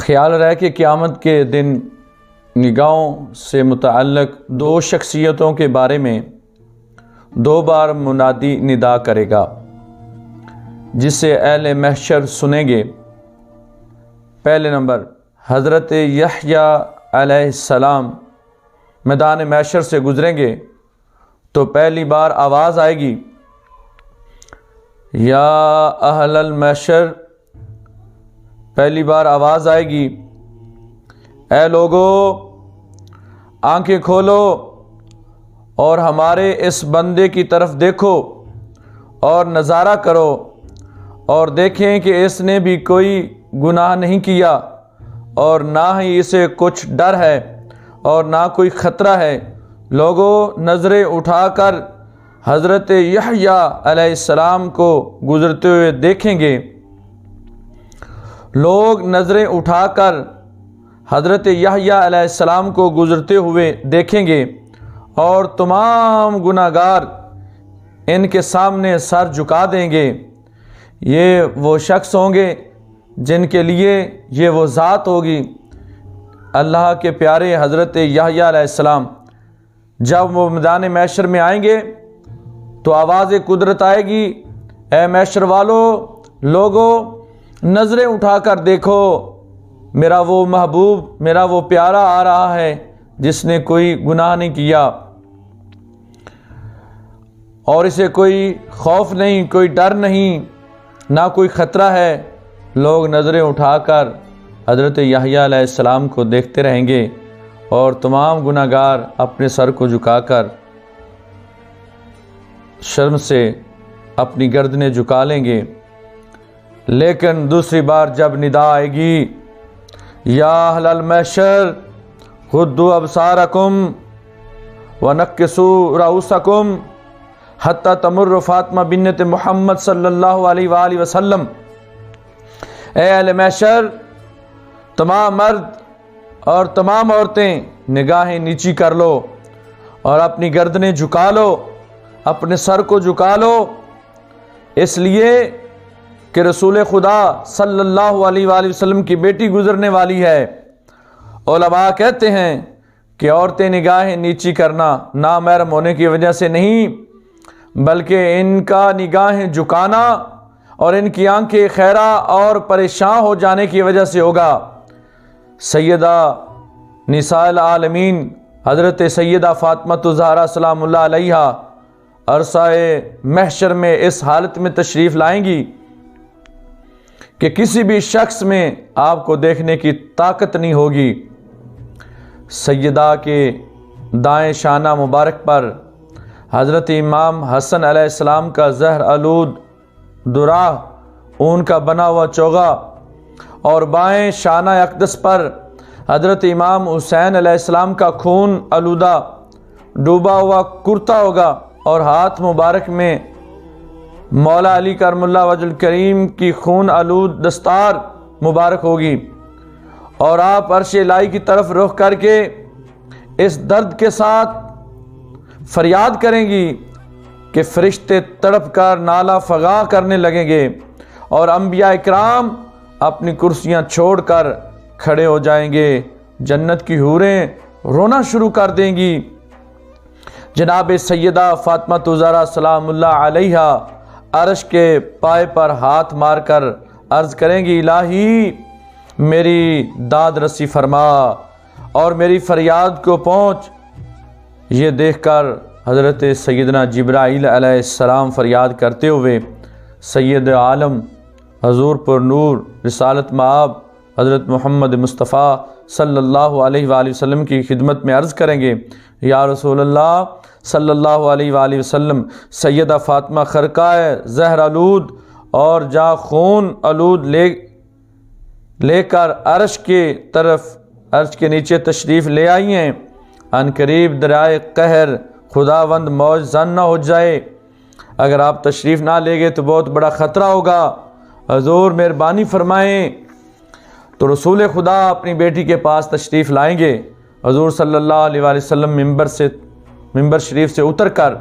خیال رہے کہ قیامت کے دن نگاہوں سے متعلق دو شخصیتوں کے بارے میں دو بار منادی ندا کرے گا، جسے اہل محشر سنیں گے۔ پہلے نمبر، حضرت یحییٰ علیہ السلام میدان محشر سے گزریں گے تو پہلی بار آواز آئے گی، یا اہل المحشر، پہلی بار آواز آئے گی، اے لوگو آنکھیں کھولو اور ہمارے اس بندے کی طرف دیکھو اور نظارہ کرو اور دیکھیں کہ اس نے بھی کوئی گناہ نہیں کیا اور نہ ہی اسے کچھ ڈر ہے اور نہ کوئی خطرہ ہے۔ لوگوں نظریں اٹھا کر حضرت یحییٰ علیہ السلام کو گزرتے ہوئے دیکھیں گے۔ لوگ نظریں اٹھا کر حضرت یحییٰ علیہ السلام کو گزرتے ہوئے دیکھیں گے اور تمام گناہگار ان کے سامنے سر جھکا دیں گے۔ یہ وہ شخص ہوں گے جن کے لیے یہ وہ ذات ہوگی۔ اللہ کے پیارے حضرت یحییٰ علیہ السلام جب وہ میدان محشر میں آئیں گے تو آواز قدرت آئے گی، اے محشر والو، لوگوں نظریں اٹھا کر دیکھو، میرا وہ محبوب، میرا وہ پیارا آ رہا ہے جس نے کوئی گناہ نہیں کیا اور اسے کوئی خوف نہیں، کوئی ڈر نہیں، نہ کوئی خطرہ ہے۔ لوگ نظریں اٹھا کر حضرت یحییٰ علیہ السلام کو دیکھتے رہیں گے اور تمام گناہگار اپنے سر کو جھکا کر شرم سے اپنی گردنیں جھکا لیں گے۔ لیکن دوسری بار جب ندا آئے گی، یا اہل المحشر غضوا ابصارکم ونکسوا رؤوسکم حتی تمر فاطمہ بنت محمد صلی اللہ علیہ وآلہ وسلم، اے اہل محشر، تمام مرد اور تمام عورتیں نگاہیں نیچی کر لو اور اپنی گردنیں جھکا لو، اپنے سر کو جھکا لو، اس لیے کہ رسول خدا صلی اللہ علیہ وآلہ وسلم کی بیٹی گزرنے والی ہے۔ علماء کہتے ہیں کہ عورتیں نگاہیں نیچی کرنا نامحرم ہونے کی وجہ سے نہیں، بلکہ ان کا نگاہیں جھکانا اور ان کی آنکھیں خیرہ اور پریشان ہو جانے کی وجہ سے ہوگا۔ سیدہ نساء العالمین حضرت سیدہ فاطمہ الزہرا سلام اللہ علیہا عرصہ محشر میں اس حالت میں تشریف لائیں گی کہ کسی بھی شخص میں آپ کو دیکھنے کی طاقت نہیں ہوگی۔ سیدہ کے دائیں شانہ مبارک پر حضرت امام حسن علیہ السلام کا زہر آلود دراہ اون کا بنا ہوا چوغا اور بائیں شانہ اقدس پر حضرت امام حسین علیہ السلام کا خون آلودہ ڈوبا ہوا کرتا ہوگا اور ہاتھ مبارک میں مولا علی کرم اللہ وجہ الکریم کی خون آلود دستار مبارک ہوگی، اور آپ عرش الہی کی طرف رخ کر کے اس درد کے ساتھ فریاد کریں گی کہ فرشتے تڑپ کر نالہ فغاں کرنے لگیں گے اور انبیاء اکرام اپنی کرسیاں چھوڑ کر کھڑے ہو جائیں گے۔ جنت کی حوریں رونا شروع کر دیں گی۔ جناب سیدہ فاطمہ الزہرا سلام اللہ علیہا عرش کے پائے پر ہاتھ مار کر عرض کریں گی، الہی میری داد رسی فرما اور میری فریاد کو پہنچ۔ یہ دیکھ کر حضرت سیدنا جبرائیل علیہ السلام فریاد کرتے ہوئے سید عالم حضور پر نور رسالت مآب حضرت محمد مصطفیٰ صلی اللہ علیہ وآلہ وسلم کی خدمت میں عرض کریں گے، یا رسول اللہ صلی اللہ علیہ وآلہ وسلم، سیدہ فاطمہ خرقہ زہر آلود اور جا خون آلود لے کر عرش کے نیچے تشریف لے آئی ہیں۔ ان قریب دریائے قہر خداوند موج زن نہ ہو جائے، اگر آپ تشریف نہ لے گئے تو بہت بڑا خطرہ ہوگا، حضور مہربانی فرمائیں۔ تو رسول خدا اپنی بیٹی کے پاس تشریف لائیں گے۔ حضور صلی اللہ علیہ وآلہ وسلم ممبر شریف سے اتر کر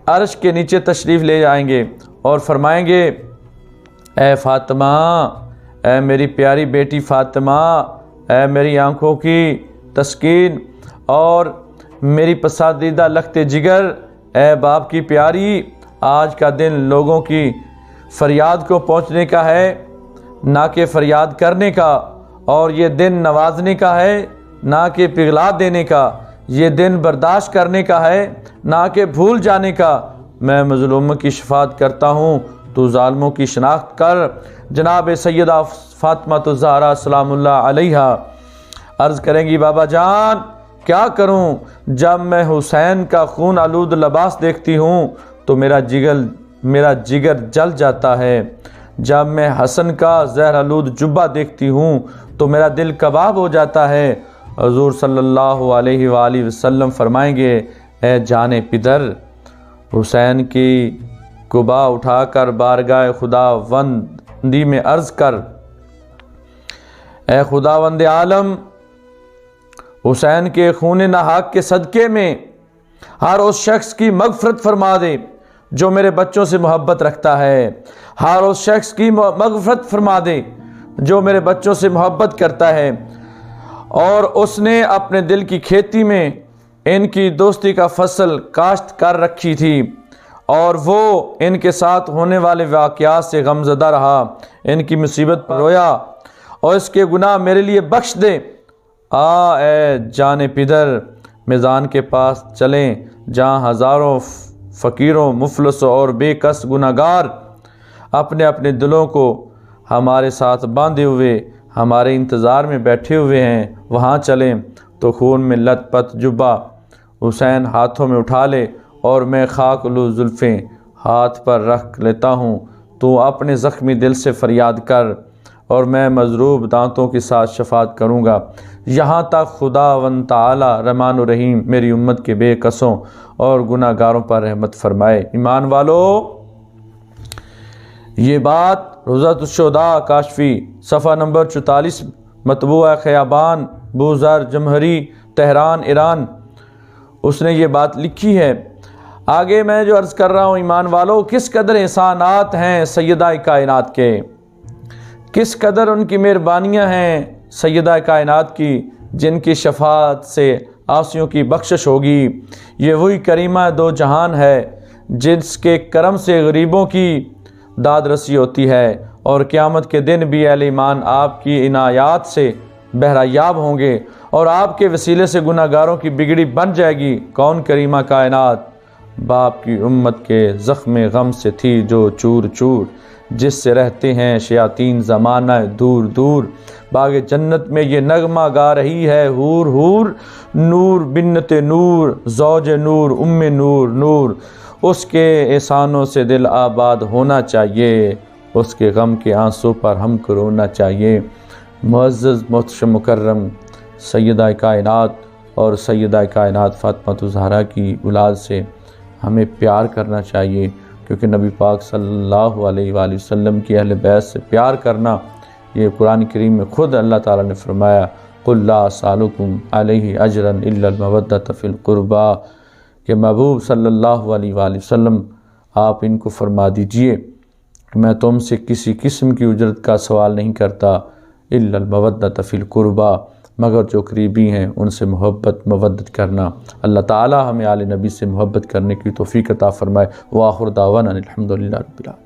عرش کے نیچے تشریف لے جائیں گے اور فرمائیں گے، اے فاطمہ، اے میری پیاری بیٹی فاطمہ، اے میری آنکھوں کی تسکین اور میری پسندیدہ لخت جگر، اے باپ کی پیاری، آج کا دن لوگوں کی فریاد کو پہنچنے کا ہے، نہ کہ فریاد کرنے کا، اور یہ دن نوازنے کا ہے نہ کہ پگھلا دینے کا، یہ دن برداشت کرنے کا ہے نہ کہ بھول جانے کا۔ میں مظلوموں کی شفاعت کرتا ہوں، تو ظالموں کی شناخت کر۔ جناب سیدہ فاطمہ الزہرا سلام اللہ علیہا عرض کریں گی، بابا جان کیا کروں، جب میں حسین کا خون آلود لباس دیکھتی ہوں تو میرا جگر جل جاتا ہے، جب میں حسن کا زہر آلود جبہ دیکھتی ہوں تو میرا دل کباب ہو جاتا ہے۔ حضور صلی اللہ علیہ وآلہ وسلم فرمائیں گے، اے جان پدر، حسین کی قبا اٹھا کر بارگاہ خداوندی میں عرض کر، اے خداوند عالم، حسین کے خون ناحق کے صدقے میں ہر اس شخص کی مغفرت فرما دے جو میرے بچوں سے محبت رکھتا ہے، ہر اس شخص کی مغفرت فرما دے جو میرے بچوں سے محبت کرتا ہے، اور اس نے اپنے دل کی کھیتی میں ان کی دوستی کا فصل کاشت کر رکھی تھی، اور وہ ان کے ساتھ ہونے والے واقعات سے غمزدہ رہا، ان کی مصیبت پر رویا، اور اس کے گناہ میرے لیے بخش دے۔ اے جان پدر، میزان کے پاس چلیں جہاں ہزاروں فقیروں، مفلسوں اور بے کس گناہگار اپنے اپنے دلوں کو ہمارے ساتھ باندھے ہوئے ہمارے انتظار میں بیٹھے ہوئے ہیں، وہاں چلیں تو خون میں لت پت جبہ حسین ہاتھوں میں اٹھا لے، اور میں خاک الو زلفیں ہاتھ پر رکھ لیتا ہوں، تو اپنے زخمی دل سے فریاد کر، اور میں مضروب دانتوں کے ساتھ شفاعت کروں گا، یہاں تک خداوند تعالی رحمان و رحیم میری امت کے بے کسوں اور گناہ گاروں پر رحمت فرمائے۔ ایمان والو، یہ بات روضۃ الشہداء کاشفی صفحہ نمبر 44 مطبوعہ خیابان بوزار جمہوری تہران ایران، اس نے یہ بات لکھی ہے۔ آگے میں جو عرض کر رہا ہوں ایمان والو، کس قدر احسانات ہیں سیدہ کائنات کے، کس قدر ان کی مہربانیاں ہیں سیدہ کائنات کی، جن کی شفاعت سے عاصیوں کی بخشش ہوگی۔ یہ وہی کریمہ دو جہان ہے جس کے کرم سے غریبوں کی داد رسی ہوتی ہے، اور قیامت کے دن بھی اہل ایمان آپ کی عنایات سے بہرایاب ہوں گے، اور آپ کے وسیلے سے گناہ گاروں کی بگڑی بن جائے گی۔ کون کریمہ کائنات؟ باپ کی امت کے زخم غم سے تھی جو چور چور، جس سے رہتے ہیں شیاطین زمانہ دور دور۔ باغ جنت میں یہ نغمہ گا رہی ہے حور حور، نور بنت نور، زوج نور، ام نور نور۔ اس کے احسانوں سے دل آباد ہونا چاہیے، اس کے غم کے آنسوں پر ہم کو رونا چاہیے۔ معزز محتشم مکرم سیدہ کائنات اور سیدہ کائنات فاطمہ الزہرا کی اولاد سے ہمیں پیار کرنا چاہیے، کیونکہ نبی پاک صلی اللہ علیہ وآلہ وسلم کی اہل بیت سے پیار کرنا، یہ قرآن کریم میں خود اللہ تعالیٰ نے فرمایا، قُلْ لَا أَسْأَلُكُمْ عَلَيْهِ أَجْرًا إِلَّا الْمَوَدَّةَ فِي الْقُرْبَى، کہ محبوب صلی اللہ علیہ وآلہ وسلم آپ ان کو فرما دیجئے کہ میں تم سے کسی قسم کی اجرت کا سوال نہیں کرتا، إِلَّا الْمَوَدَّةَ فِي الْقُرْبَى، مگر جو قریبی ہیں ان سے محبت مودت کرنا۔ اللہ تعالی ہمیں آل نبی سے محبت کرنے کی توفیق عطا فرمائے۔ وآخر دعوانا الحمدللہ رب العالمین۔